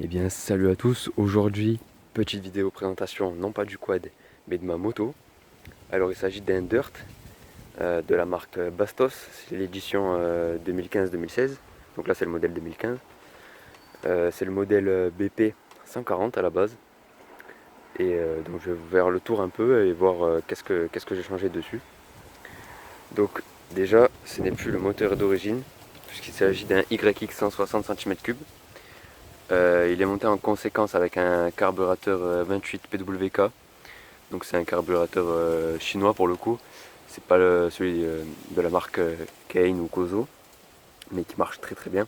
Eh bien salut à tous, aujourd'hui petite vidéo présentation non pas du quad mais de ma moto. Alors il s'agit d'un Dirt de la marque Bastos, c'est l'édition 2015-2016, donc là c'est le modèle 2015. C'est le modèle BP 140 à la base et donc je vais vous faire le tour un peu et voir qu'est-ce que j'ai changé dessus. Donc déjà ce n'est plus le moteur d'origine puisqu'il s'agit d'un YX 160 cm3. Il est monté en conséquence avec un carburateur 28 PWK. Donc c'est un carburateur chinois pour le coup. C'est pas celui de la marque Kane ou Kozo, mais qui marche très très bien.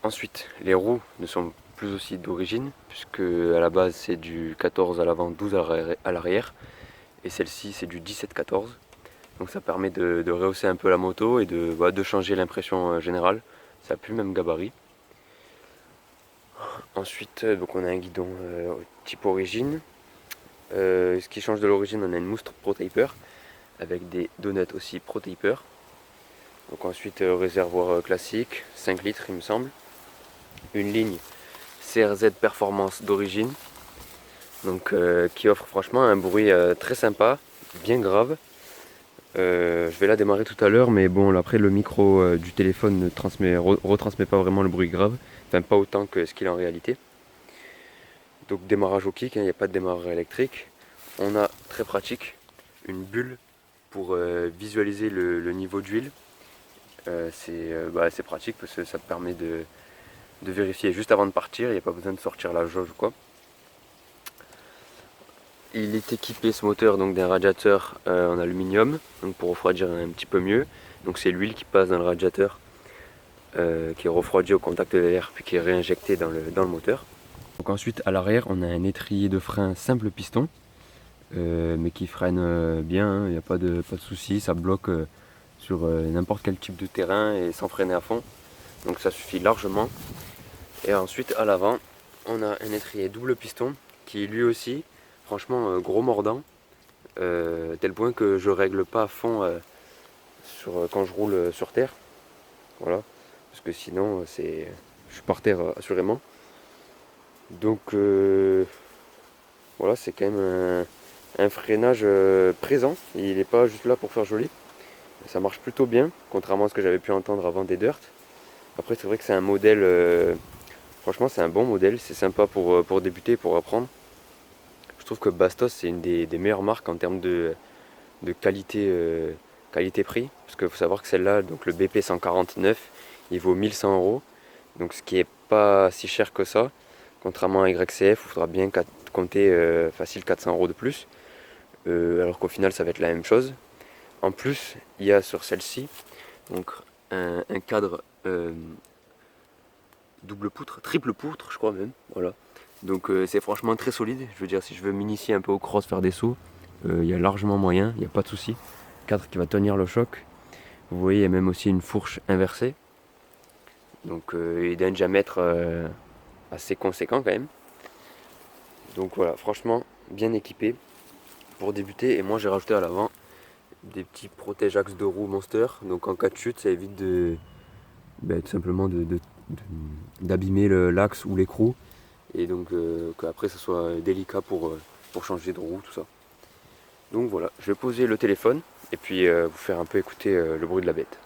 Ensuite, les roues ne sont plus aussi d'origine, puisque à la base c'est du 14 à l'avant, 12 à l'arrière. Et celle-ci c'est du 17-14. Donc ça permet de rehausser un peu la moto et de changer l'impression générale. Ça n'a plus le même gabarit. Ensuite, donc on a un guidon type origine. Ce qui change de l'origine, on a une mousse ProTaper avec des donuts aussi ProTaper. Donc ensuite, réservoir classique, 5 litres il me semble. Une ligne CRZ Performance d'origine, donc qui offre franchement un bruit très sympa, bien grave. Je vais la démarrer tout à l'heure, mais bon, après le micro du téléphone ne retransmet pas vraiment le bruit grave, enfin pas autant que ce qu'il est en réalité. Donc démarrage au kick, il n'y a pas de démarreur électrique. On a très pratique une bulle pour visualiser le niveau d'huile. C'est pratique parce que ça permet de vérifier juste avant de partir, il n'y a pas besoin de sortir la jauge ou quoi. Il est équipé ce moteur donc d'un radiateur en aluminium donc pour refroidir un petit peu mieux. Donc c'est l'huile qui passe dans le radiateur qui est refroidi au contact de l'air puis qui est réinjecté dans le moteur. Donc ensuite à l'arrière on a un étrier de frein simple piston mais qui freine bien, hein, il n'y a pas de souci, ça bloque sur n'importe quel type de terrain et sans freiner à fond. Donc ça suffit largement. Et ensuite à l'avant on a un étrier double piston qui lui aussi franchement gros mordant, tel point que je règle pas à fond quand je roule sur terre. Voilà, parce que sinon je suis par terre assurément. Donc voilà, c'est quand même un freinage présent, il n'est pas juste là pour faire joli. Ça marche plutôt bien, contrairement à ce que j'avais pu entendre avant des Dirt. Après c'est vrai que c'est un modèle, franchement c'est un bon modèle, c'est sympa pour débuter, pour apprendre. Je trouve que Bastos c'est une des meilleures marques en termes de qualité, qualité-prix. Parce qu'il faut savoir que celle-là, donc le BP 149, il vaut 1100 €. Donc ce qui est pas si cher que ça. Contrairement à YCF, où il faudra bien compter facile 400 € de plus. Alors qu'au final ça va être la même chose. En plus, il y a sur celle-ci donc un cadre double poutre, triple poutre je crois même, voilà. Donc c'est franchement très solide, je veux dire si je veux m'initier un peu au cross, faire des sauts, il y a largement moyen, il n'y a pas de souci. Cadre qui va tenir le choc. Vous voyez, il y a même aussi une fourche inversée. Donc il est d'un diamètre assez conséquent quand même. Donc voilà, franchement bien équipé pour débuter. Et moi j'ai rajouté à l'avant des petits protège-axes de roue Monster. Donc en cas de chute, ça évite tout simplement d'abîmer l'axe ou l'écrou. Et donc qu'après ça soit délicat pour changer de roue, tout ça. Donc voilà, je vais poser le téléphone et puis vous faire un peu écouter le bruit de la bête.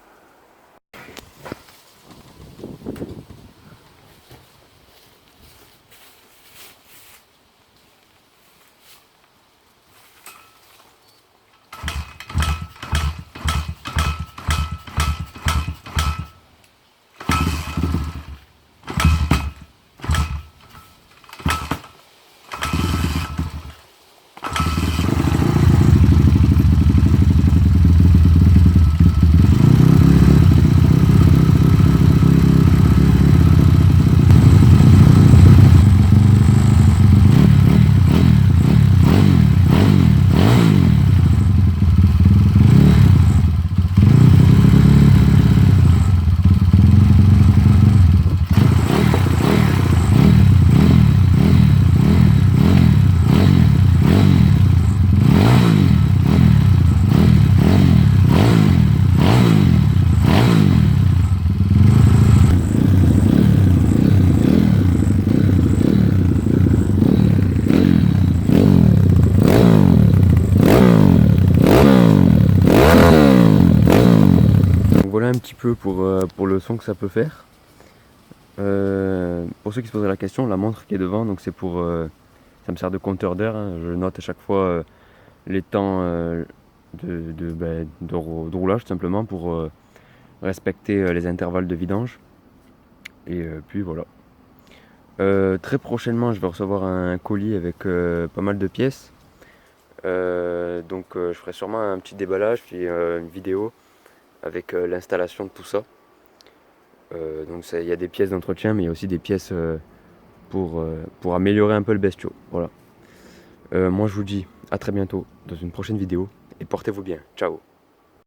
petit peu pour le son que ça peut faire. Pour ceux qui se poseraient la question, la montre qui est devant, donc c'est pour, ça me sert de compteur d'air, hein. Je note à chaque fois les temps de roulage tout simplement pour respecter les intervalles de vidange. Et puis voilà. Très prochainement, je vais recevoir un colis avec pas mal de pièces. Donc je ferai sûrement un petit déballage puis une vidéo avec l'installation de tout ça. Donc il y a des pièces d'entretien, mais il y a aussi des pièces pour améliorer un peu le bestiau. Voilà. Moi je vous dis à très bientôt dans une prochaine vidéo et portez-vous bien. Ciao.